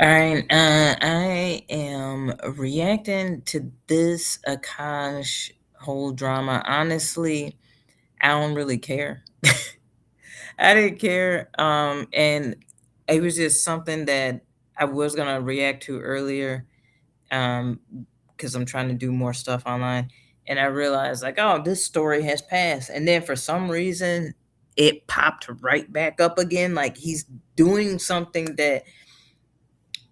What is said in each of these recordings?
All right, I am reacting to this Akaash whole drama. Honestly, I don't really care. I didn't care, and it was just something that I was gonna react to earlier, um, because I'm trying to do more stuff online, and I realized like, oh, this story has passed, and then for some reason, it popped right back up again. Like he's doing something that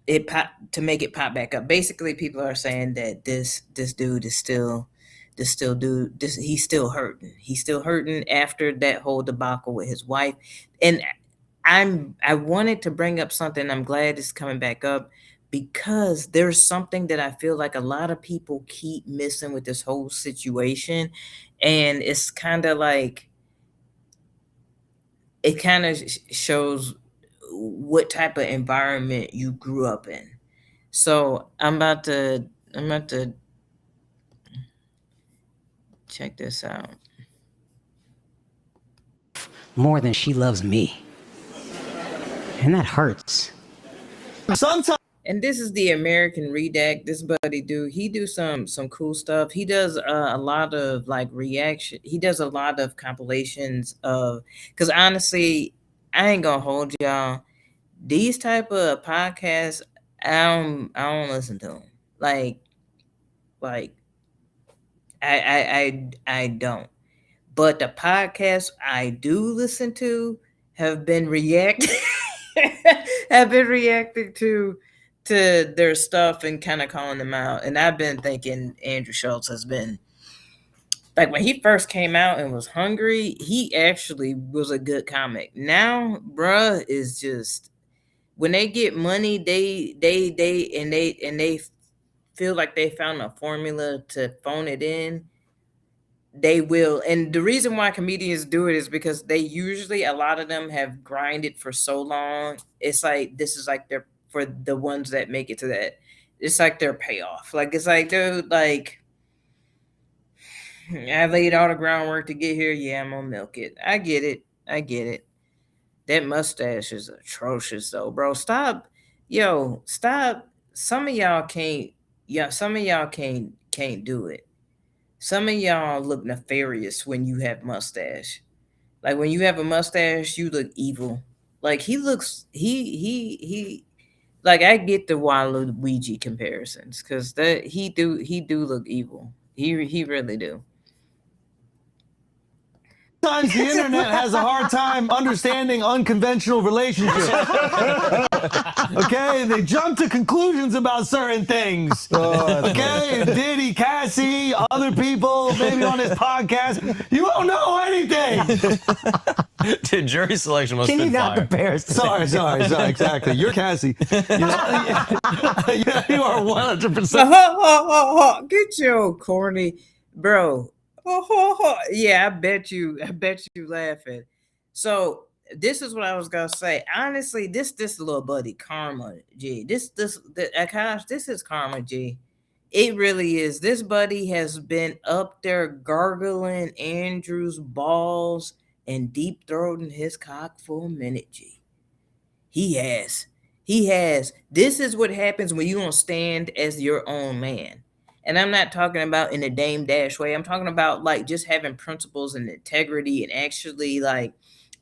it pop to make it pop back up. Basically, people are saying that this dude is still this still dude this he's still hurting. He's still hurting after that whole debacle with his wife. And I wanted to bring up something. I'm glad it's coming back up because there's something that I feel like a lot of people keep missing with this whole situation. And it's kind of like it kind of shows what type of environment you grew up in. So I'm about to check this out. More than she loves me. And that hurts. Sometimes. And this is the American Redact. This buddy he do some cool stuff. He does a lot of like reaction. He does a lot of compilations of because honestly, I ain't gonna hold y'all. These type of podcasts, I don't listen to them. Like I don't. But the podcasts I do listen to have been react have been reacting to their stuff and kind of calling them out. And I've been thinking Andrew Schultz has been like when he first came out and was hungry, he actually was a good comic. Now, bruh is just when they get money, they feel like they found a formula to phone it in. They will, and the reason why comedians do it is because they usually a lot of them have grinded for so long. It's like this is like their for the ones that make it to that. It's like their payoff. Like it's like, dude, like I laid all the groundwork to get here. Yeah, I'm gonna milk it. I get it. I get it. That mustache is atrocious though, bro. Stop. Yo, stop. Some of y'all can't yeah, some of y'all can't do it. Some of y'all look nefarious when you have mustache. Like when you have a mustache, you look evil. Like he looks he like I get the Waluigi comparisons because that he do look evil. He really do. Sometimes the internet has a hard time understanding unconventional relationships. Okay, they jump to conclusions about certain things. Okay, Diddy, Cassie, other people, maybe on his podcast. You don't know anything. Dude, jury selection must Can have you been not fire. compare us to Sorry, exactly. You're Cassie. You are 100%. Get your corny bro. Yeah, I bet you laughing. So this is what I was gonna say. Honestly, this little buddy karma G. Akash, this is karma G. It really is. This buddy has been up there gargling Andrew's balls and deep throating his cock for a minute, G. He has. He has. This is what happens when you don't stand as your own man. And I'm not talking about in a Dame Dash way. I'm talking about like just having principles and integrity and actually like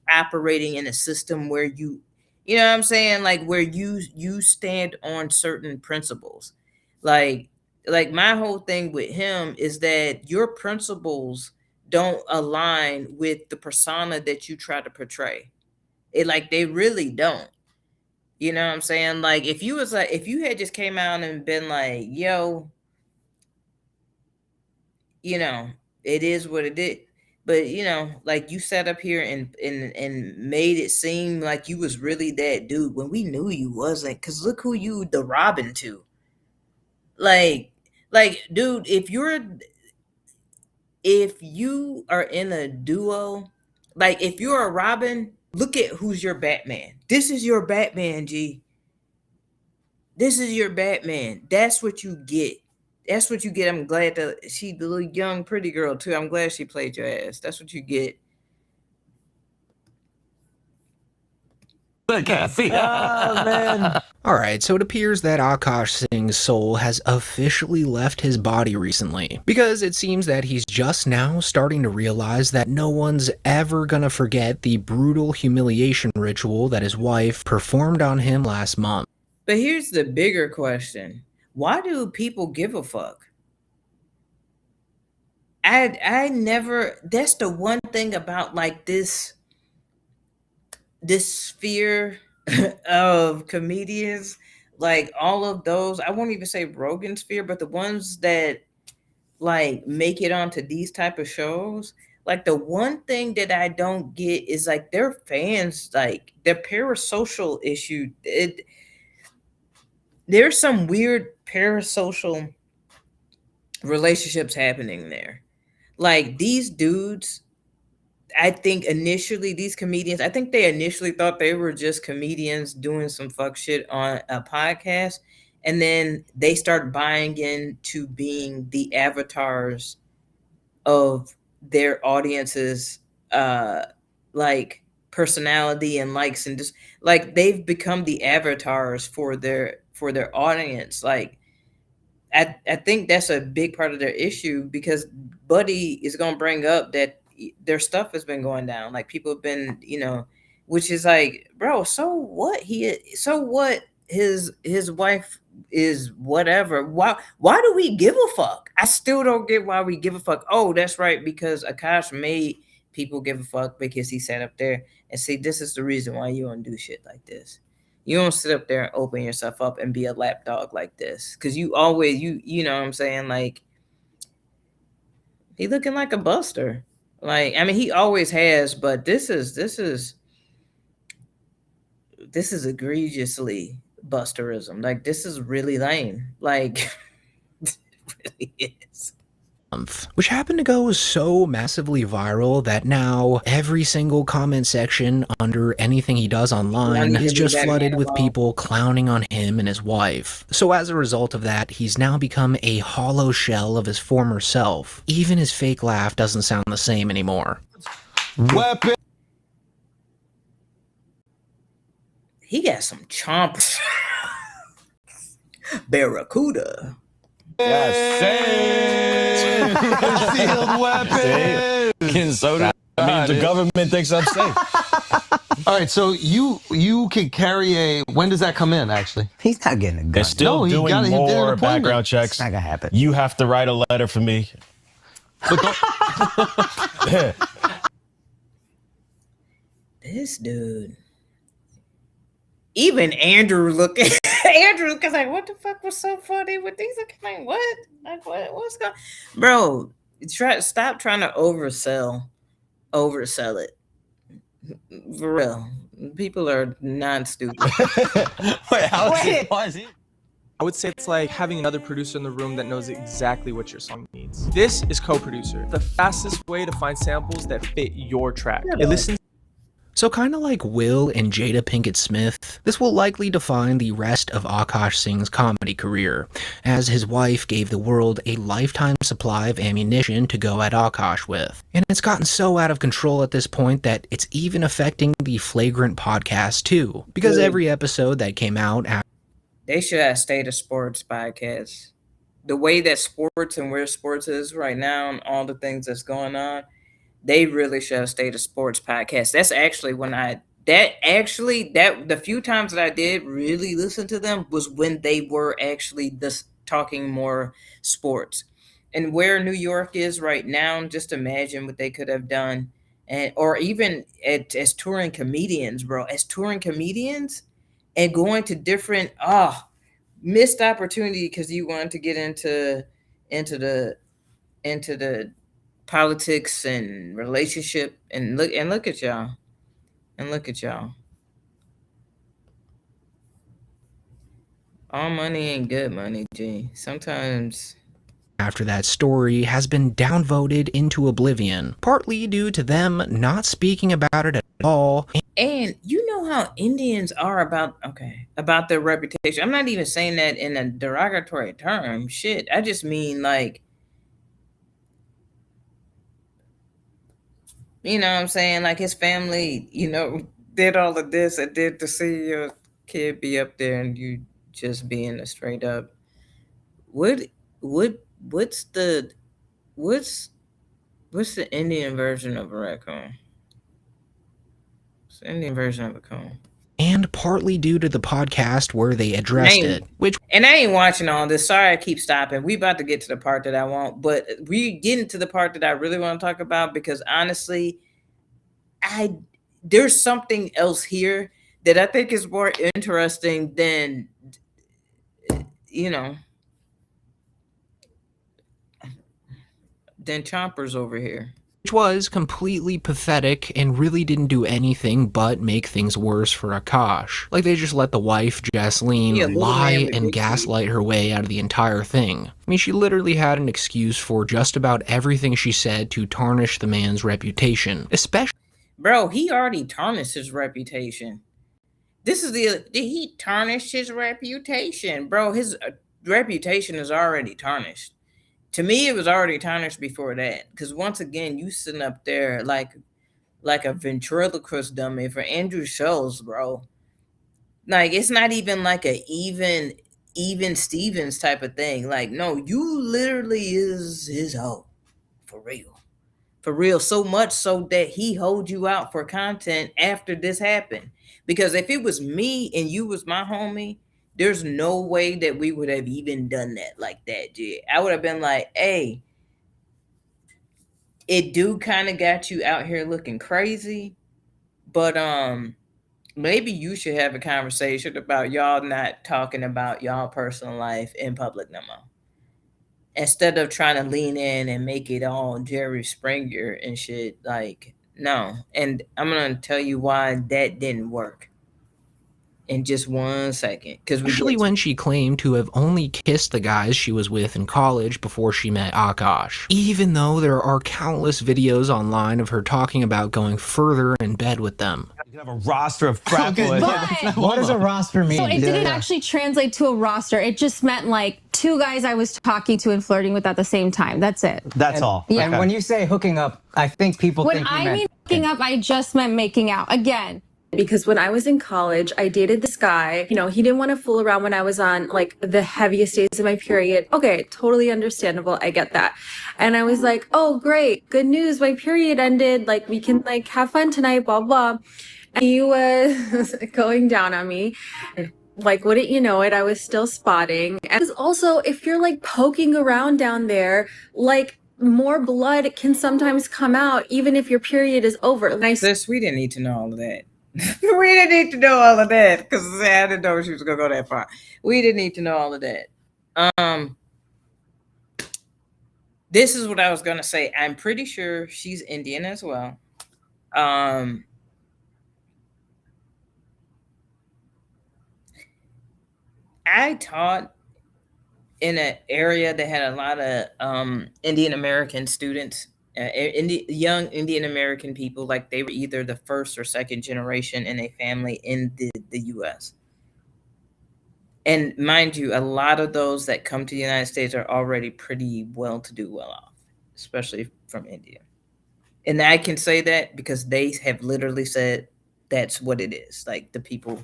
operating in a system where you know what I'm saying? Like where you stand on certain principles. Like like my whole thing with him is that your principles don't align with the persona that you try to portray. It like they really don't. You know what I'm saying? Like if you was like if you had just came out and been like, "Yo, you know, it is what it is." But like you sat up here and made it seem like you was really that dude when we knew you wasn't. Cause look who you the Robin to. Like, like, dude, if you are in a duo, like if you're a Robin, look at who's your Batman. This is your Batman, G. This is your Batman. That's what you get. That's what you get. I'm glad that she the little young pretty girl too. I'm glad she played your ass. That's what you get. Cassie. Ah, man. Alright, so it appears that Akaash Singh's soul has officially left his body recently, because it seems that he's just now starting to realize that no one's ever gonna forget the brutal humiliation ritual that his wife performed on him last month. But here's the bigger question. Why do people give a fuck? I never, that's the one thing about like this sphere of comedians, like all of those, I won't even say Rogan sphere, but the ones that like make it onto these type of shows, like the one thing that I don't get is like their fans, like their parasocial issue. There's some weird parasocial relationships happening there. Like these dudes, I think initially these comedians, I think they initially thought they were just comedians doing some fuck shit on a podcast. And then they start buying into being the avatars of their audience's like personality and likes, and just like they've become the avatars for their audience. Like I think that's a big part of their issue, because Buddy is going to bring up that their stuff has been going down. Like people have been, which is like, bro, so what? So what? His wife is whatever. Why do we give a fuck? I still don't get why we give a fuck. Oh, that's right, because Akaash made people give a fuck because he sat up there and see, this is the reason why you don't do shit like this. You don't sit up there and open yourself up and be a lapdog like this, because you always you know what I'm saying, like he looking like a buster. Like, I mean, he always has, but this is egregiously busterism. Like this is really lame. Like it really is. Which happened to go so massively viral that now every single comment section under anything he does online is just flooded with people clowning on him and his wife. So as a result of that, he's now become a hollow shell of his former self. Even his fake laugh doesn't sound the same anymore. Weapon. He got some chomps. Barracuda. Yes, concealed weapon. Getting soda. I mean, the government thinks I'm safe. All right, so you can carry a. When does that come in? Actually, He's not getting a gun. They're still he doing got it. He did an more appointment. background checks. It's not gonna happen. You have to write a letter for me. This dude. Even Andrew looking. Andrew, because like, what the fuck was so funny with these? Like, what? Like, what's going? Bro, stop trying to oversell it. For real, people are non-stupid. Wait, how is it? Why is he? I would say it's like having another producer in the room that knows exactly what your song needs. This is co-producer, the fastest way to find samples that fit your track. It listens. So kinda like Will and Jada Pinkett Smith, this will likely define the rest of Akaash Singh's comedy career, as his wife gave the world a lifetime supply of ammunition to go at Akaash with. And it's gotten so out of control at this point that it's even affecting the Flagrant podcast too, because every episode that came out after They should have stayed a sports podcast. The way that sports and where sports is right now and all the things that's going on, they really should have stayed a sports podcast. That's actually when the few times that I did really listen to them was when they were actually just talking more sports. And where New York is right now, just imagine what they could have done. And or even as touring comedians, bro, and going to different missed opportunity because you wanted to get into the politics and relationship, and look at y'all. All money ain't good money, G. Sometimes after that story has been downvoted into oblivion, partly due to them not speaking about it at all. And you know how Indians are about their reputation. I'm not even saying that in a derogatory term. Shit, I just mean like, you know what I'm saying? Like his family, did all of this and did to see your kid be up there and you just being a straight up what what what's the what's what's the Indian version of a raccoon? It's the Indian version of a coon. And partly due to the podcast where they addressed it, which And I ain't watching all this. Sorry, I keep stopping. We about to get to the part that I want, but we getting to the part that I really want to talk about because honestly, there's something else here that I think is more interesting than you know than Chompers over here. was completely pathetic and really didn't do anything but make things worse for Akaash. Like, they just let the wife, Jasleen, lie and gaslight her way out of the entire thing. I mean, she literally had an excuse for just about everything she said to tarnish the man's reputation, especially... Bro, he already tarnished his reputation. He tarnished his reputation. Bro, his reputation is already tarnished. To me, it was already tarnished before that. Because once again, you sitting up there like a ventriloquist dummy for Andrew Schultz, bro. Like, it's not even like a even Stevens type of thing. Like, no, you literally is his hoe. For real. For real. So much so that he holds you out for content after this happened. Because if it was me and you was my homie, there's no way that we would have even done that like that, G. I would have been like, hey, it do kind of got you out here looking crazy, but maybe you should have a conversation about y'all not talking about y'all personal life in public no more. Instead of trying to lean in and make it all Jerry Springer and shit, like, no. And I'm gonna tell you why that didn't work in just 1 second. Especially when she claimed to have only kissed the guys she was with in college before she met Akaash. Even though there are countless videos online of her talking about going further in bed with them. You can have a roster of frat boys. What does a roster mean? So it didn't actually translate to a roster. It just meant like 2 guys I was talking to and flirting with at the same time. That's it. That's all. Yeah. And when you say hooking up, I think people When think you I meant mean hooking up, I just meant making out. Again. Because when I was in college, I dated this guy. You know, he didn't want to fool around when I was on like the heaviest days of my period. Okay, totally understandable. I get that. And I was like, oh, great. Good news. My period ended. Like, we can like have fun tonight, blah, blah. And he was going down on me. Like, wouldn't you know it, I was still spotting. And also, if you're like poking around down there, like more blood can sometimes come out even if your period is over. Sis, we didn't need to know all of that. We didn't need to know all of that because I didn't know she was gonna go that far. We didn't need to know all of that. This is what I was gonna say. I'm pretty sure she's Indian as well. I taught in an area that had a lot of Indian American students, young Indian American people, like they were either the first or second generation in a family in the U.S. And mind you, a lot of those that come to the United States are already pretty well-to-do, well-off, especially from India. And I can say that because they have literally said that's what it is. Like the people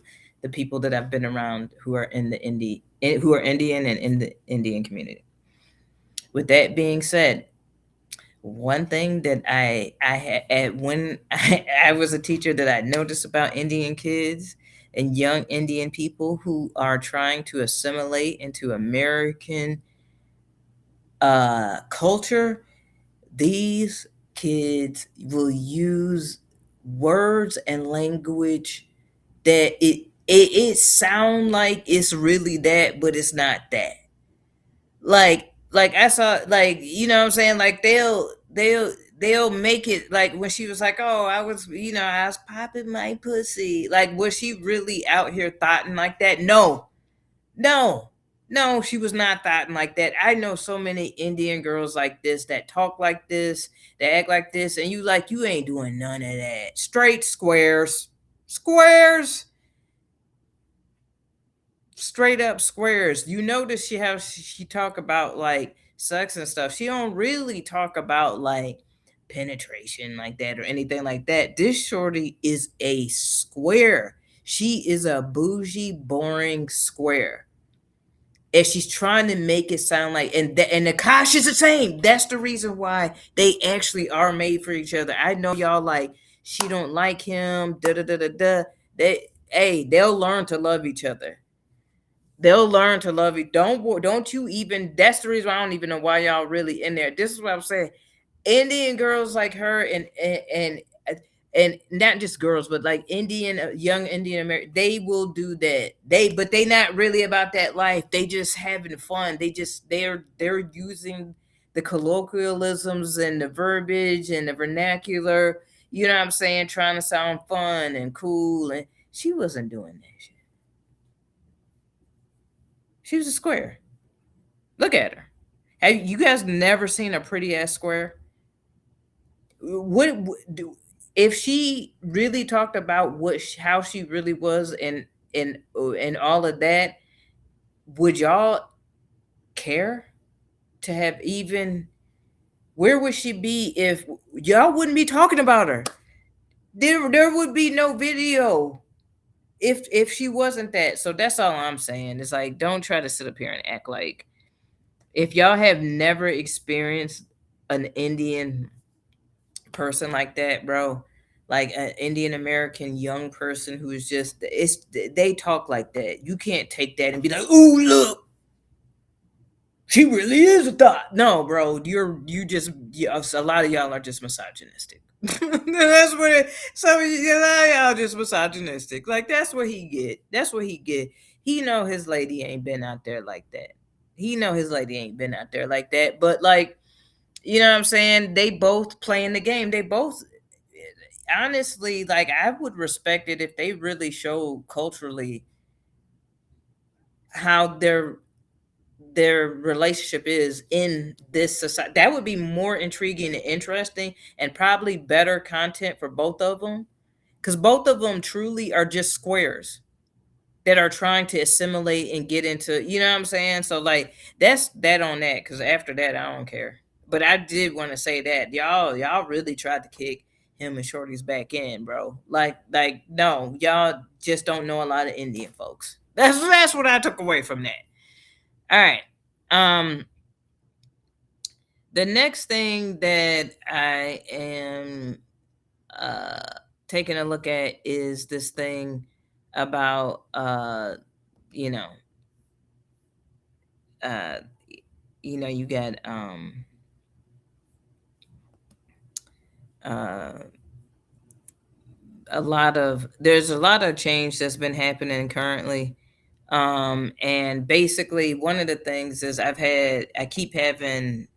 that I've been around who are in the who are Indian and in the Indian community. With that being said, one thing that I had when I was a teacher that I noticed about Indian kids and young Indian people who are trying to assimilate into American culture, these kids will use words and language that it sound like it's really that, but it's not that. Like I saw, like, you know what I'm saying? Like they'll make it like when she was like, oh, I was popping my pussy. Like, was she really out here thoughting like that? No, she was not thoughting like that. I know so many Indian girls like this that talk like this, that act like this, and you ain't doing none of that. Straight squares. Straight up squares. You notice how she talk about like sex and stuff. She don't really talk about like penetration like that or anything like that. This shorty is a square. She is a bougie, boring square. And she's trying to make it sound like, and Akaash is the same. That's the reason why they actually are made for each other. I know y'all like, she don't like him, da da da da da. They'll learn to love each other. They'll learn to love you. Don't you even, that's the reason why I don't even know why y'all really in there. This is what I'm saying. Indian girls like her and not just girls, but like young Indian American, they will do that. But they not really about that life. They just having fun. They're using the colloquialisms and the verbiage and the vernacular, you know what I'm saying, trying to sound fun and cool. And she wasn't doing that shit. She was a square. Look at her. Have you guys never seen a pretty ass square? What do if she really talked about how she really was and all of that? Would y'all care to have even? Where would she be if y'all wouldn't be talking about her? There would be no video if she wasn't that. So that's all I'm saying. It's like, don't try to sit up here and act like, if y'all have never experienced an Indian person like that, bro, like an Indian American young person who's just, they talk like that. You can't take that and be like, "Ooh, look, she really is a thought." No, bro, a lot of y'all are just misogynistic. That's what some of y'all just misogynistic. Like, that's what he get. That's what he get. He know his lady ain't been out there like that. But like, you know what I'm saying? They both playing the game. They both, honestly, like, I would respect it if they really show culturally how their relationship is in this society. That would be more intriguing and interesting, and probably better content for both of them, because both of them truly are just squares that are trying to assimilate and get into, you know what I'm saying? So like, that's that on that, because after that, I don't care. But I did want to say that y'all really tried to kick him and Shorty's back in, bro. Like no, y'all just don't know a lot of Indian folks. That's what I took away from that. All right. The next thing that I am taking a look at is this thing about you know you got there's a lot of change that's been happening currently. And basically one of the things is I keep having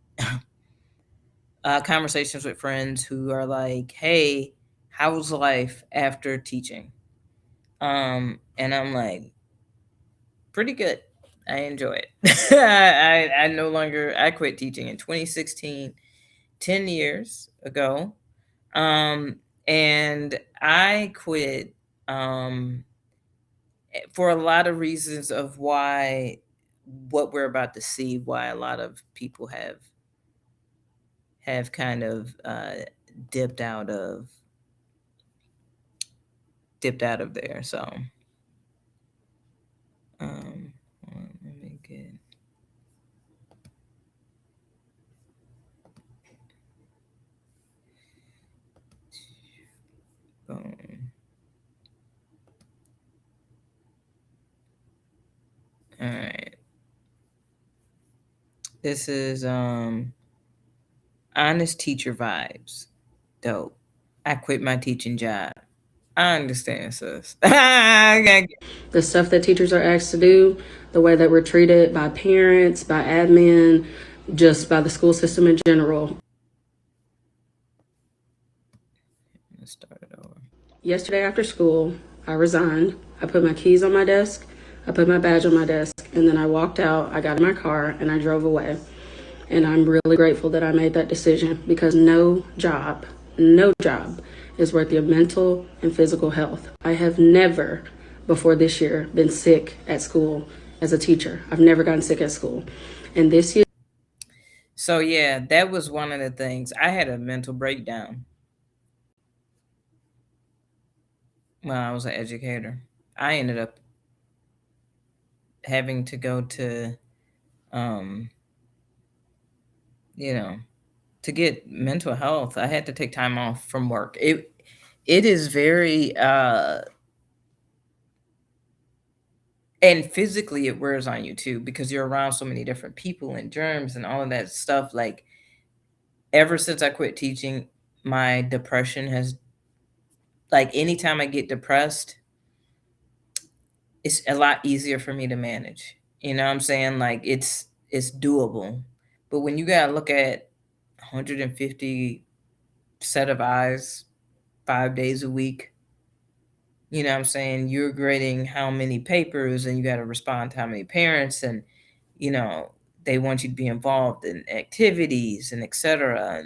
conversations with friends who are like, "Hey, how's life after teaching?" And I'm like, "Pretty good. I enjoy it." I quit teaching in 2016, 10 years ago. And I quit for a lot of reasons of what we're about to see, why a lot of people have kind of dipped out of there. So let me get boom. All right. This is honest teacher vibes. Dope. I quit my teaching job. I understand, sis. The stuff that teachers are asked to do, the way that we're treated by parents, by admin, just by the school system in general. Let's start it over. Yesterday after school, I resigned. I put my keys on my desk, I put my badge on my desk, and then I walked out. I got in my car and I drove away. And I'm really grateful that I made that decision, because no job is worth your mental and physical health. I have never before this year been sick at school as a teacher. I've never gotten sick at school. And this year. So yeah, that was one of the things. I had a mental breakdown when I was an educator. I ended up having to go to, um, you know, to get mental health. I had to take time off from work. It is very and physically it wears on you too because you're around so many different people and germs and all of that stuff. Like ever since I quit teaching, my depression has like anytime I get depressed, it's a lot easier for me to manage. You know what I'm saying? Like it's doable. But when you gotta look at 150 set of eyes 5 days a week, you know what I'm saying? You're grading how many papers and you got to respond to how many parents and you know, they want you to be involved in activities and etc.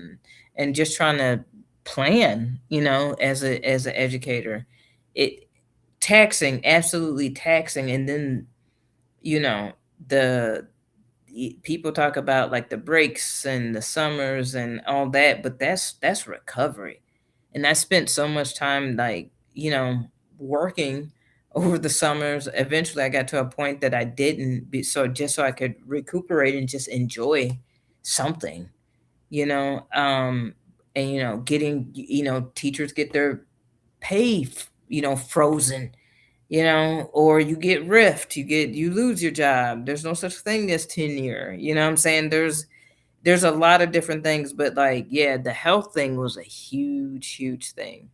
And just trying to plan, you know, as an educator. It taxing, absolutely taxing and then, you know, the people talk about like the breaks and the summers and all that, but that's recovery. And I spent so much time like, you know, working over the summers. Eventually I got to a point that I didn't be so just so I could recuperate and just enjoy something, you know. And you know, getting you know, teachers get their pay, you know, frozen, you know, or you get rift, you lose your job. There's no such thing as tenure. You know what I'm saying? There's a lot of different things, but like, yeah, the health thing was a huge, huge thing.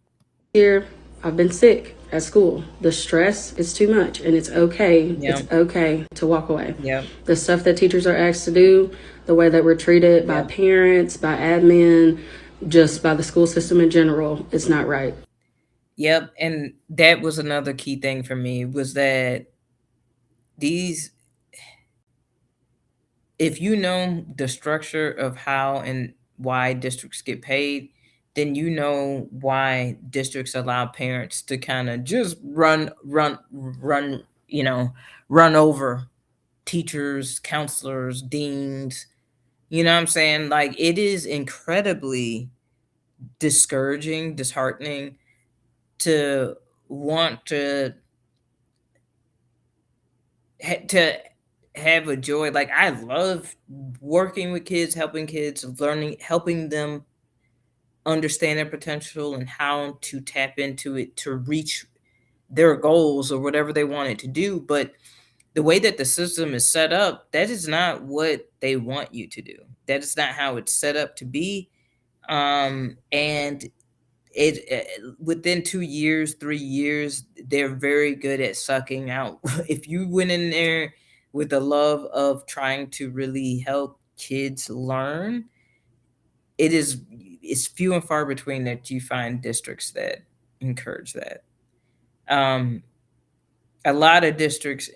Here, I've been sick at school. The stress is too much, and it's okay. Yeah. It's okay to walk away. Yeah. The stuff that teachers are asked to do, the way that we're treated by parents, by admin, just by the school system in general, it's not right. Yep. And that was another key thing for me was that these if you know the structure of how and why districts get paid, then you know why districts allow parents to kind of just run, you know, run over teachers, counselors, deans. You know what I'm saying? Like it is incredibly discouraging, disheartening to want to have a joy. Like I love working with kids, helping kids, learning, helping them understand their potential and how to tap into it to reach their goals or whatever they wanted to do. But the way that the system is set up, that is not what they want you to do. That is not how it's set up to be. And within 2 years, 3 years, they're very good at sucking out. If you went in there with the love of trying to really help kids learn, it's few and far between that you find districts that encourage that. Um, a lot of districts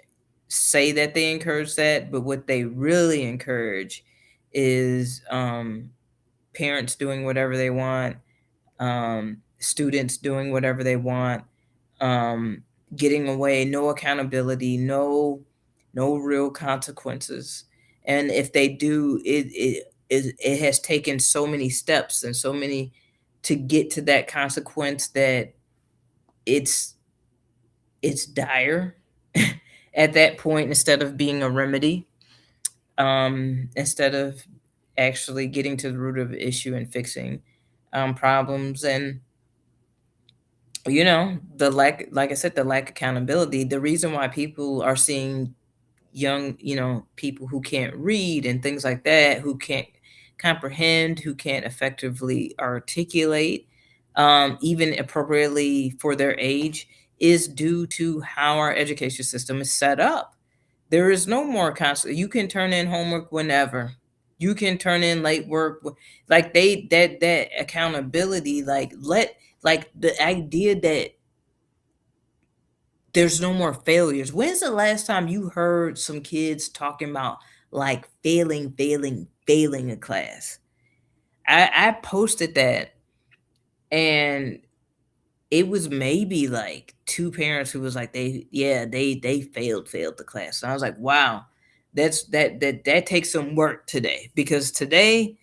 say that they encourage that, but what they really encourage is parents doing whatever they want, students doing whatever they want, um, getting away, no accountability, no real consequences. And if they do, it has taken so many steps and so many to get to that consequence that it's it's dire at that point instead of being a remedy, instead of actually getting to the root of the issue and fixing problems. And you know, the lack, like I said, the lack of accountability, the reason why people are seeing young, you know, people who can't read and things like that, who can't comprehend, who can't effectively articulate, even appropriately for their age, is due to how our education system is set up. There is no more constant. You can turn in homework whenever. You can turn in late work. Like they that accountability, like the idea that there's no more failures. When's the last time you heard some kids talking about like failing a class? I posted that and it was maybe like two parents who was like they failed the class. And I was like, wow, that takes some work today because today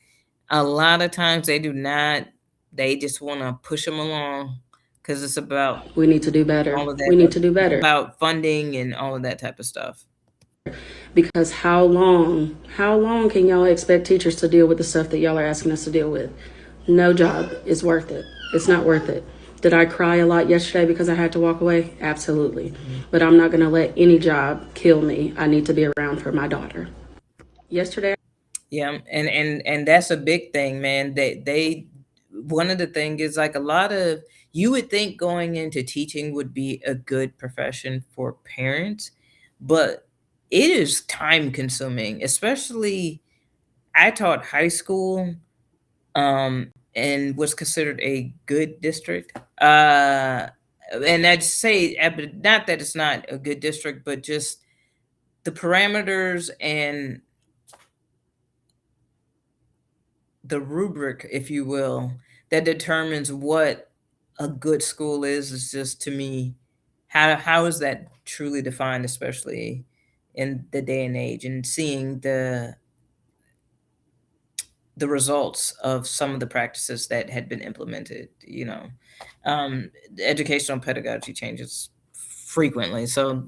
a lot of times they do not, they just want to push them along, because it's about We need to do better. all of that. We need to do It's better. about funding and all of that type of stuff. Because how long can y'all expect teachers to deal with the stuff that y'all are asking us to deal with? No job is worth it. It's not worth it. Did I cry a lot yesterday because I had to walk away? Absolutely. But I'm not going to let any job kill me. I need to be around for my daughter. Yesterday. Yeah, and that's a big thing, man. They one of the thing is like a lot of you would think going into teaching would be a good profession for parents, but it is time consuming, especially I taught high school and was considered a good district. And I'd say not that it's not a good district, but just the parameters and the rubric, if you will, that determines what a good school is just to me, how is that truly defined, especially in the day and age, and seeing the results of some of the practices that had been implemented, the educational pedagogy changes frequently. So,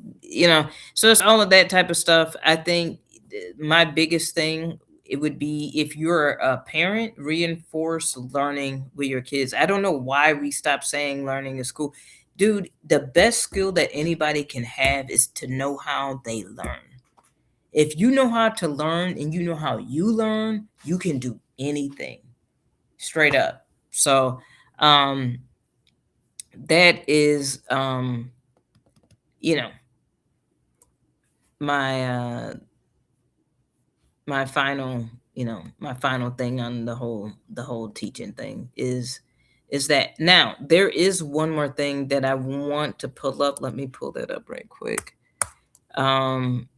so it's all of that type of stuff. I think my biggest thing it would be if you're a parent, reinforce learning with your kids. I don't know why we stopped saying learning in school. Dude, the best skill that anybody can have is to know how they learn. If you know how to learn and you know how you learn, you can do anything. Straight up. So, that is you know, my my final, my final thing on the whole teaching thing is that now there is one more thing that I want to pull up. Let me pull that up right quick. Um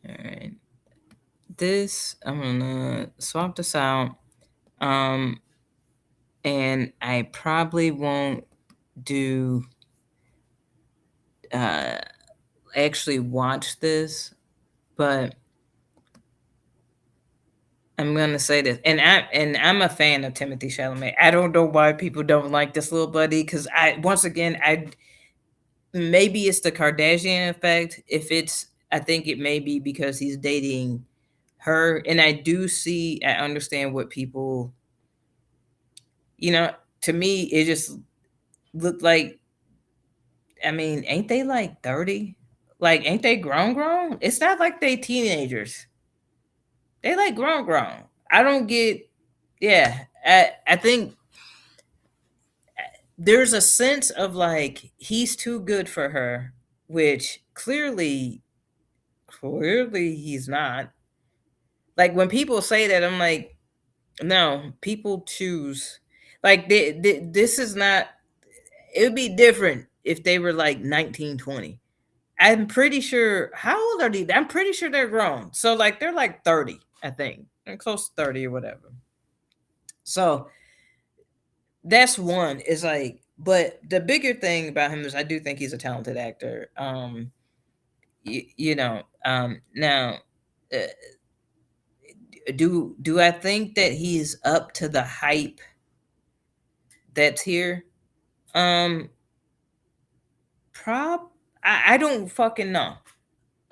all right. This I'm gonna swap this out. Um and I probably won't do actually watch this, but I'm gonna say this, and I'm a fan of Timothee Chalamet. I don't know why people don't like this little buddy because I once again I maybe it's the Kardashian effect. If it's I think it may be because he's dating her, and I understand what people, to me it just looked like. I mean, ain't they like 30? Like, ain't they grown? It's not like they teenagers. They like grown. I don't get. Yeah, I think there's a sense of like he's too good for her, which clearly he's not. Like when people say that, I'm like, no, people choose. Like this is not. It would be different if they were like 19, 20. I'm pretty sure. How old are they? I'm pretty sure they're grown. So like they're like 30, I think. They're close to 30 or whatever. So that's one. Is like, but the bigger thing about him is I do think he's a talented actor. Now, uh, do I think that he's up to the hype that's here? Um, prob I don't fucking know.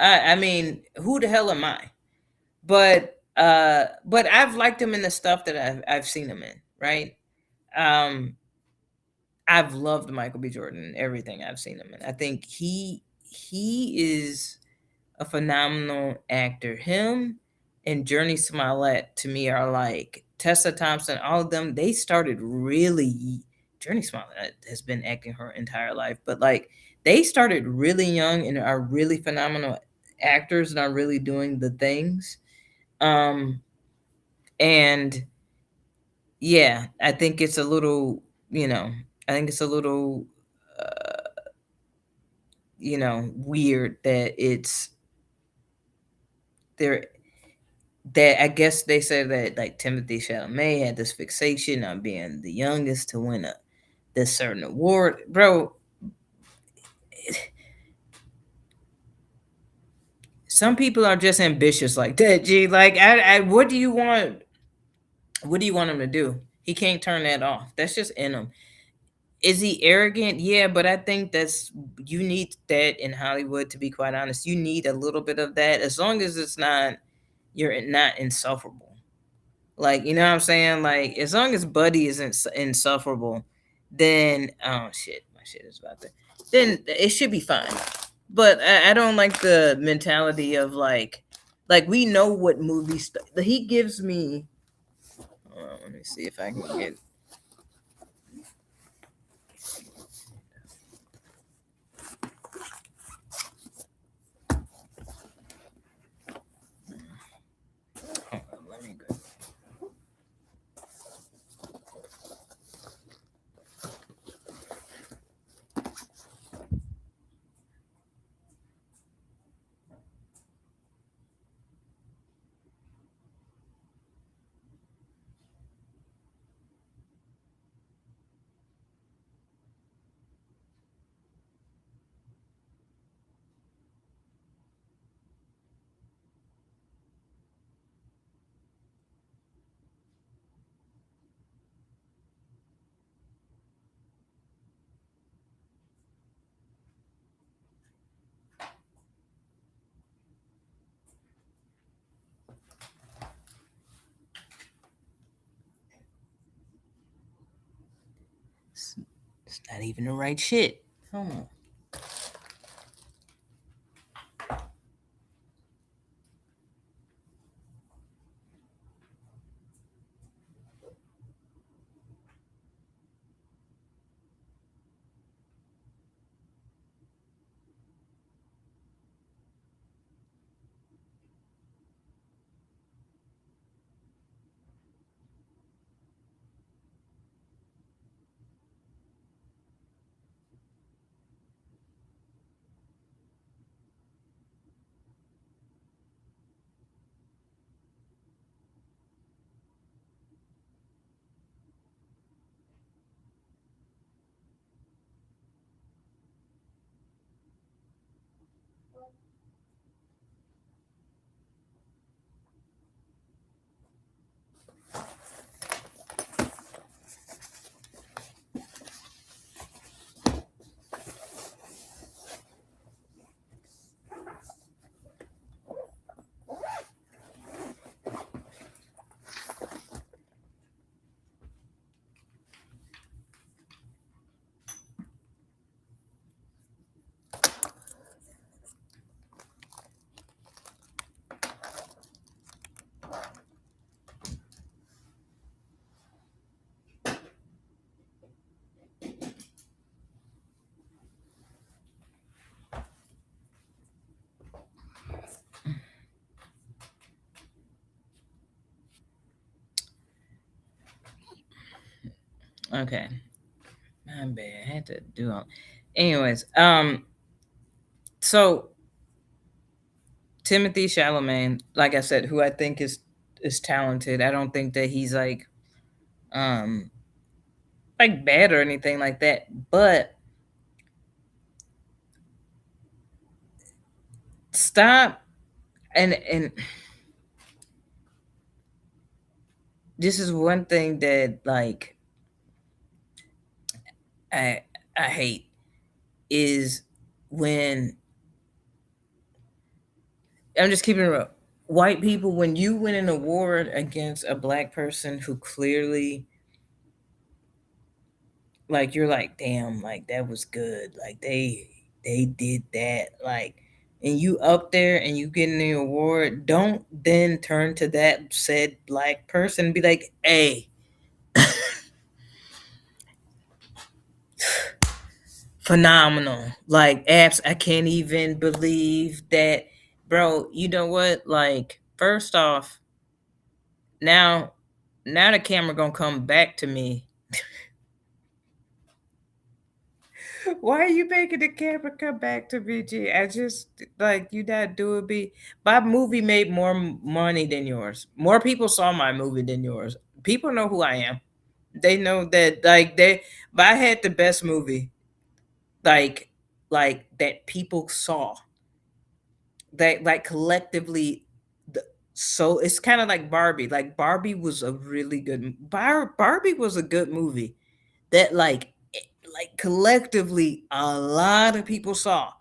I mean, who the hell am I? But I've liked him in the stuff that I've seen him in, right? Um, I've loved Michael B. Jordan in everything I've seen him in. I think he is a phenomenal actor. Him and Journey Smollett to me are like Tessa Thompson. All of them, they started really. Journey Smollett has been acting her entire life, but like they started really young and are really phenomenal actors and are really doing the things. Um, and yeah, I think it's a little, I think it's a little, weird that it's there. that I guess they said that like Timothee Chalamet had this fixation on being the youngest to win this certain award, bro. Some people are just ambitious like that, G. Like, what do you want? What do you want him to do? He can't turn that off. That's just in him. Is he arrogant? Yeah, but I think you need that in Hollywood, to be quite honest. You need a little bit of that, as long as you're not insufferable. Like, you know what I'm saying? Like, as long as Buddy isn't insufferable, then oh shit, my shit is about to. Then it should be fine. But I don't like the mentality of like we know what movies he gives me. Let me see if I can get. Hold on, let me go. It's not even the right shit. Hold on. Okay. My bad. I had to do all. Anyways, so Timothée Chalamet, like I said, who I think is talented. I don't think that he's um like bad or anything like that. But stop and this is one thing that like I hate is when I'm just keeping it real. White people, when you win an award against a black person who clearly like you're like, damn, like that was good. Like they did that. Like and you up there and you getting the award, don't then turn to that said black person and be like, hey, phenomenal. Like apps, I can't even believe that. Bro, you know what? Like, first off, now the camera gonna come back to me. Why are you making the camera come back to me, G? I just like you not doing me. My movie made more money than yours. More people saw my movie than yours. People know who I am. They know that but I had the best movie, like that people saw. That like collectively so it's kind of like Barbie. Like Barbie was a really good Barbie was a good movie that like collectively a lot of people saw.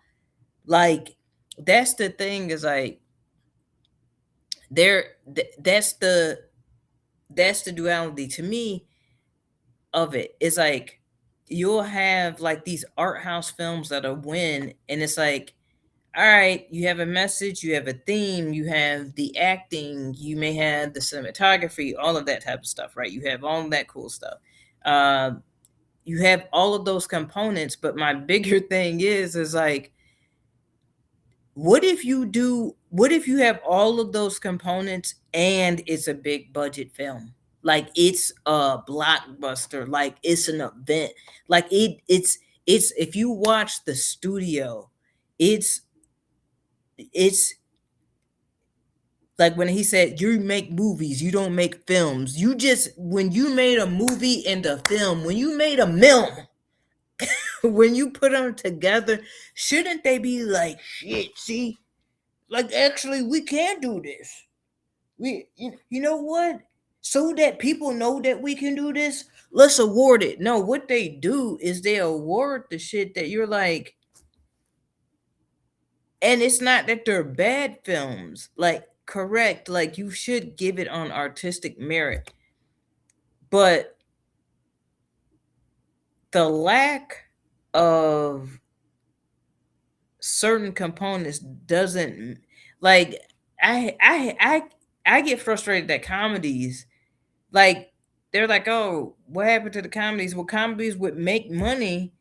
Like that's the thing is like that's the duality to me of it. It's like you'll have like these art house films that are win and it's like all right, you have a message, you have a theme, you have the acting, you may have the cinematography, all of that type of stuff, right? You have all of that cool stuff. Uh, you have all of those components, but my bigger thing is like, what if you have all of those components and it's a big budget film? Like it's a blockbuster, like it's an event. Like it's if you watch the studio, it's it's like when he said you make movies, you don't make films. You just when you made a movie and a film, when you made a film, when you put them together, shouldn't they be like shit? See, like actually, we can do this. You know what? So that people know that we can do this, let's award it. No, what they do is they award the shit that you're like, and it's not that they're bad films. Like correct, like you should give it on artistic merit, but the lack of certain components doesn't like I get frustrated that comedies like they're like, oh, what happened to the comedies? Well, comedies would make money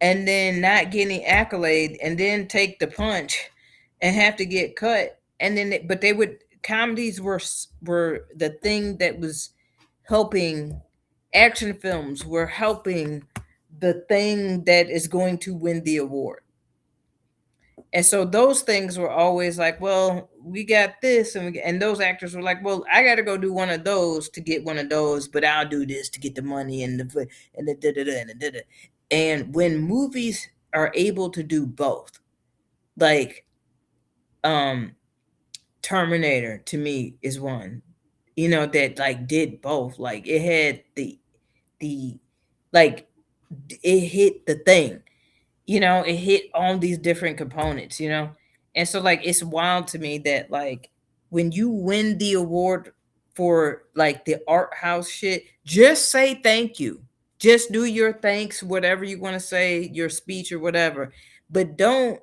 and then not get any accolade and then take the punch and have to get cut and then but they would comedies were the thing that was helping action films were helping the thing that is going to win the award. And so those things were always like, well, we got this, and those actors were like, well, I got to go do one of those to get one of those, but I'll do this to get the money and the da da da and the da da. And when movies are able to do both, like Terminator to me is one, that like did both. Like it had the like it hit the thing. It hit all these different components. And so like it's wild to me that like when you win the award for like the art house shit, just say thank you. Just do your thanks, whatever you want to say, your speech or whatever. But don't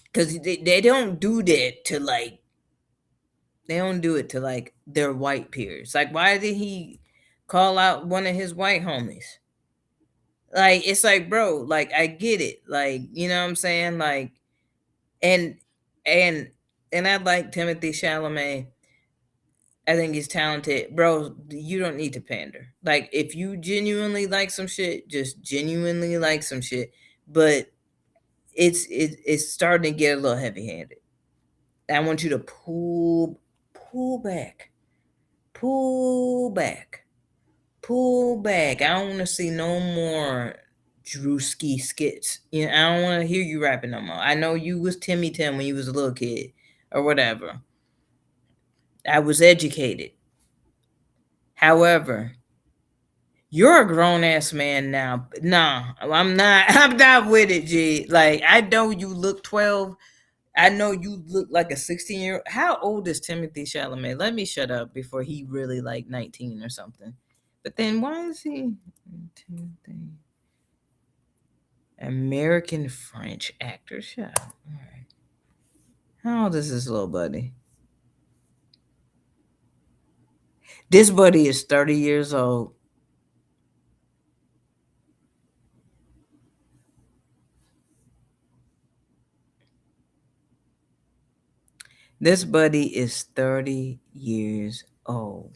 because they don't do that to like they don't do it to like their white peers. Like why did he call out one of his white homies? Like it's like, bro, like I get it. Like, you know what I'm saying? Like and and and I like Timothee Chalamet. I think he's talented. Bro, you don't need to pander. Like if you genuinely like some shit, just genuinely like some shit. But it's starting to get a little heavy-handed. I want you to pull back. Pull back. Pull back. I don't want to see no more Drewski skits. I don't want to hear you rapping no more. I know you was Timmy Tim when you was a little kid or whatever. I was educated. However, you're a grown ass man now. Nah, I'm not. I'm not with it, G. Like I know you look 12. I know you look like a 16-year-old. How old is Timothy Chalamet? Let me shut up before he really like 19 or something. But then why is he Timothy? American French actor? Shut up. All right. How old is this little buddy? This buddy is 30 years old. This buddy is 30 years old.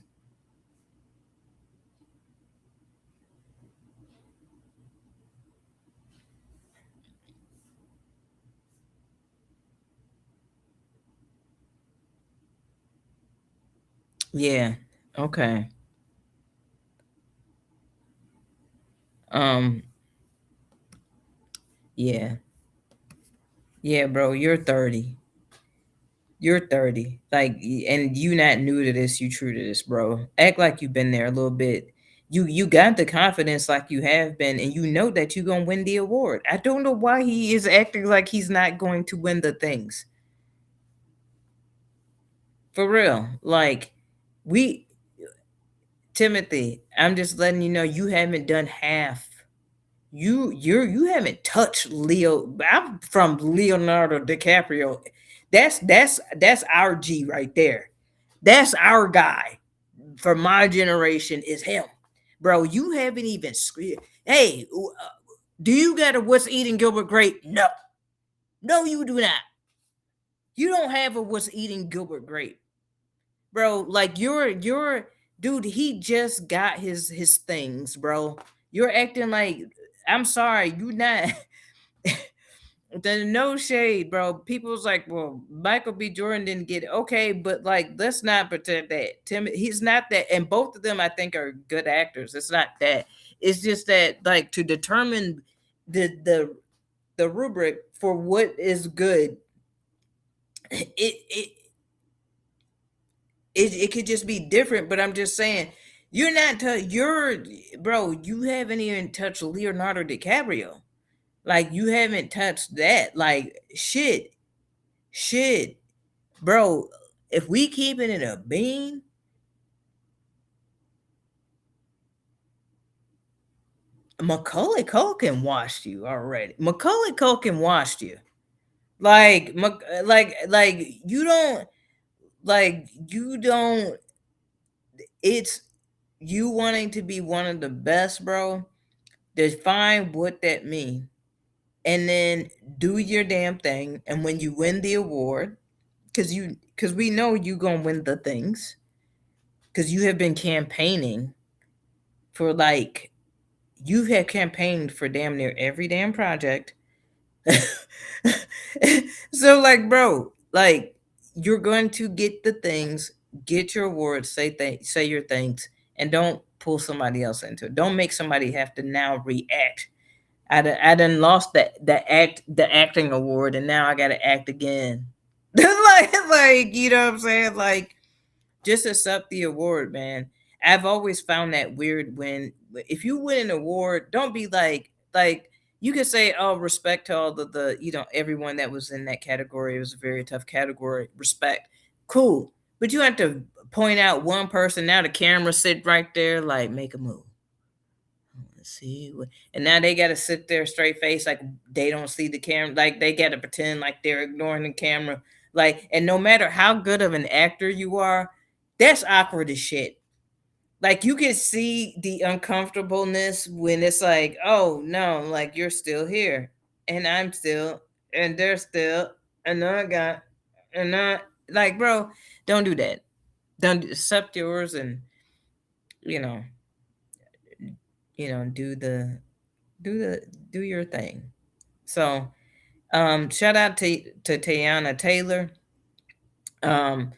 Yeah. Okay. Um. Yeah. Yeah, bro. You're 30. You're 30. Like, and you not new to this. You true to this, bro. Act like you've been there a little bit. You got the confidence like you have been, and you know that you're gonna win the award. I don't know why he is acting like he's not going to win the things. For real. Like, we Timothy, I'm just letting you know you haven't done half. You haven't touched Leo. I'm from Leonardo DiCaprio. That's our G right there. That's our guy for my generation is him. Bro, you haven't even hey, do you got a what's eating Gilbert Grape? No. No, you do not. You don't have a what's eating Gilbert Grape. Bro, like you're dude, he just got his things, bro. You're acting like I'm sorry, you not the no shade, bro. People's like, well, Michael B. Jordan didn't get it. Okay, but like, let's not pretend that Tim. He's not that, and both of them, I think, are good actors. It's not that. It's just that, like, to determine the rubric for what is good, it it could just be different. But I'm just saying, you're not. You're bro. You haven't even touched Leonardo DiCaprio. Like you haven't touched that. Like shit, bro. If we keeping it a bean, Macaulay Culkin washed you already. Macaulay Culkin washed you. Like, you don't you don't. It's you wanting to be one of the best, bro. Define what that means, and then do your damn thing. And when you win the award, because we know you gonna win the things, because you have been campaigning for like you have campaigned for damn near every damn project. So like, bro, like you're going to get the things, get your awards, say your thanks, and don't pull somebody else into it. Don't make somebody have to now react. I done lost the acting award, and now I got to act again. Like you know what I'm saying? Like just accept the award, man. I've always found that weird when if you win an award, don't be like you can say, oh, respect to all the everyone that was in that category. It was a very tough category. Respect. Cool. But you have to point out one person. Now the camera sit right there, like make a move. Let's see. And now they gotta sit there straight face, like they don't see the camera, like they gotta pretend like they're ignoring the camera. Like, and no matter how good of an actor you are, that's awkward as shit. Like you can see the uncomfortableness when it's like, oh no, like you're still here, and I'm still, and they're still, and I got, and I like, bro, don't do that. Don't accept yours, and you know, do do your thing. So, shout out to Teyana Taylor. Um,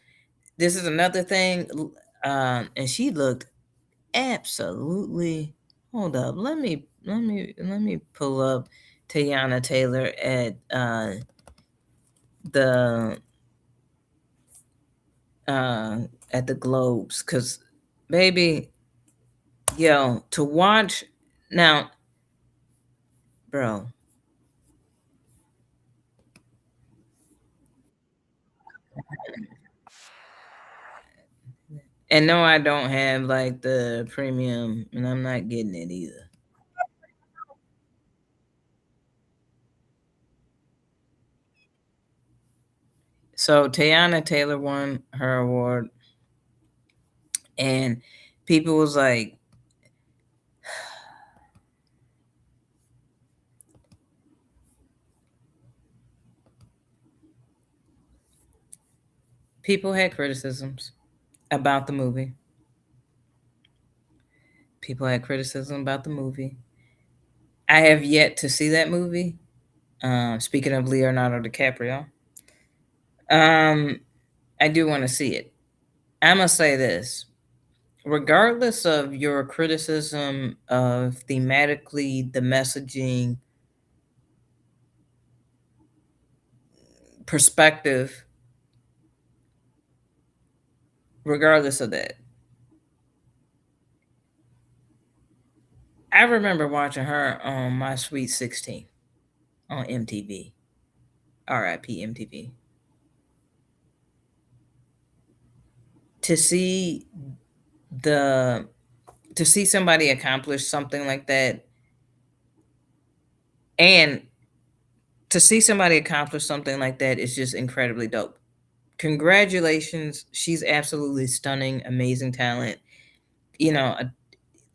this is another thing, and she looked absolutely. Hold up, let me pull up Teyana Taylor the at the Globes, cause baby, yo, to watch now, bro. And no, I don't have like the premium, and I'm not getting it either. So Teyana Taylor won her award, and people was like, people had criticisms about the movie. People had criticism about the movie. I have yet to see that movie. Speaking of Leonardo DiCaprio, I do want to see it. I'm gonna say this. Regardless of your criticism of thematically the messaging perspective, regardless of that, I remember watching her on My Sweet 16 on MTV. RIP MTV. To see the to see somebody accomplish something like that, and to see somebody accomplish something like that is just incredibly dope. Congratulations. She's absolutely stunning, amazing talent. You know,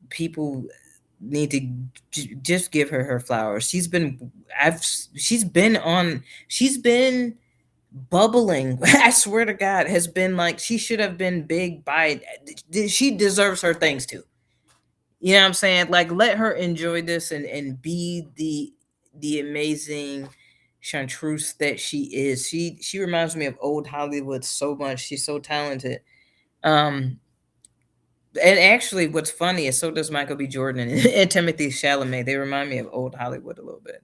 people need to just give her flowers. She's been bubbling. I swear to God, has been like, she should have been big by, she deserves her things too. You know what I'm saying? Like, let her enjoy this and be the amazing chartreuse that she is. She reminds me of old Hollywood so much. She's so talented. Um, and actually, what's funny is so does Michael B. Jordan and Timothee Chalamet. They remind me of old Hollywood a little bit.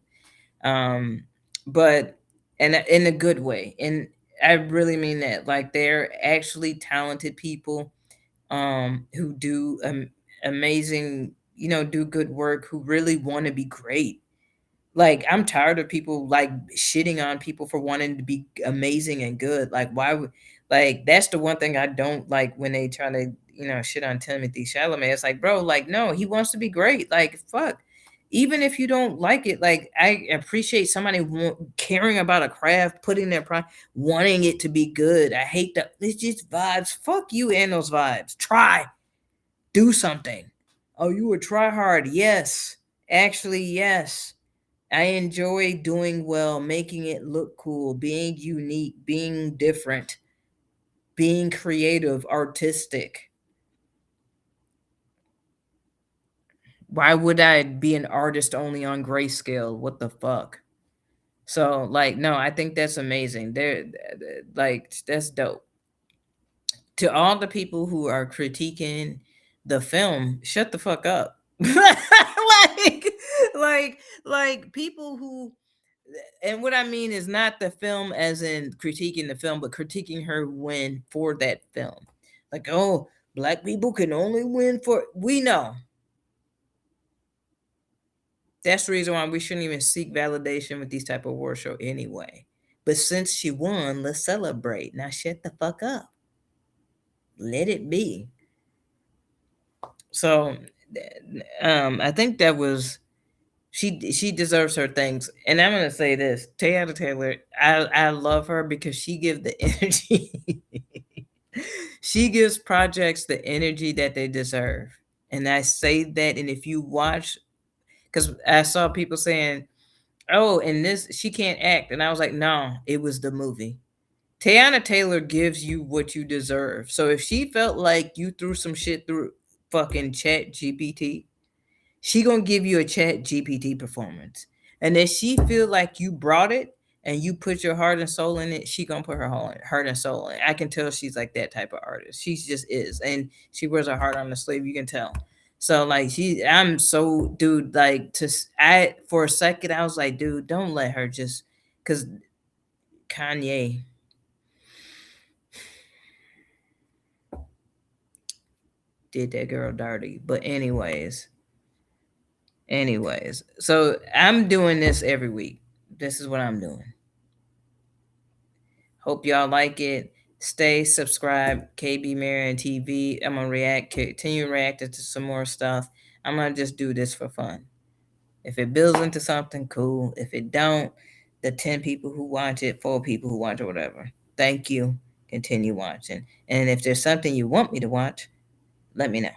But and in a good way. And I really mean that. Like, they're actually talented people who do amazing, do good work, who really want to be great. Like, I'm tired of people like shitting on people for wanting to be amazing and good. Like, why would, like, that's the one thing I don't like when they try to, shit on Timothy Chalamet. It's like, bro, like, no, he wants to be great. Like, fuck. Even if you don't like it, like, I appreciate somebody caring about a craft, putting their pride, wanting it to be good. I hate that. It's just vibes. Fuck you and those vibes. Try. Do something. Oh, you would try hard. Yes. Actually, yes. I enjoy doing well, making it look cool, being unique, being different, being creative, artistic. Why would I be an artist only on grayscale? What the fuck? So, like, no, I think that's amazing. Like, that's dope. To all the people who are critiquing the film, shut the fuck up. like, like people who, and what I mean is not the film as in critiquing the film, but critiquing her win for that film. Like, oh, black people can only win for, we know. That's the reason why we shouldn't even seek validation with these type of award show anyway. But since she won, let's celebrate. Now shut the fuck up. Let it be. So I think that was, she deserves her things. And I'm gonna say this, Teyana Taylor, I love her because she gives the energy. She gives projects the energy that they deserve. And I say that, and if you watch, because I saw people saying, oh, and this, she can't act. And I was like, no, it was the movie. Teyana Taylor gives you what you deserve. So if she felt like you threw some shit through fucking Chat GPT, she gonna give you a Chat GPT performance. And if she feel like you brought it and you put your heart and soul in it, she gonna put her heart and soul in it. I can tell she's like that type of artist. She just is, and she wears her heart on the sleeve. You can tell. So like, I'm so, dude, like, for a second I was like, dude, don't let her just, because Kanye did that girl dirty. But anyways, so I'm doing this every week. This is what I'm doing. Hope y'all like it. Stay subscribed. KB Marion TV. I'm gonna continue reacting to some more stuff. I'm gonna just do this for fun. If it builds into something, cool. If it don't, the 10 people who watch it, 4 people who watch it, whatever. Thank you. Continue watching. And if there's something you want me to watch, let me know.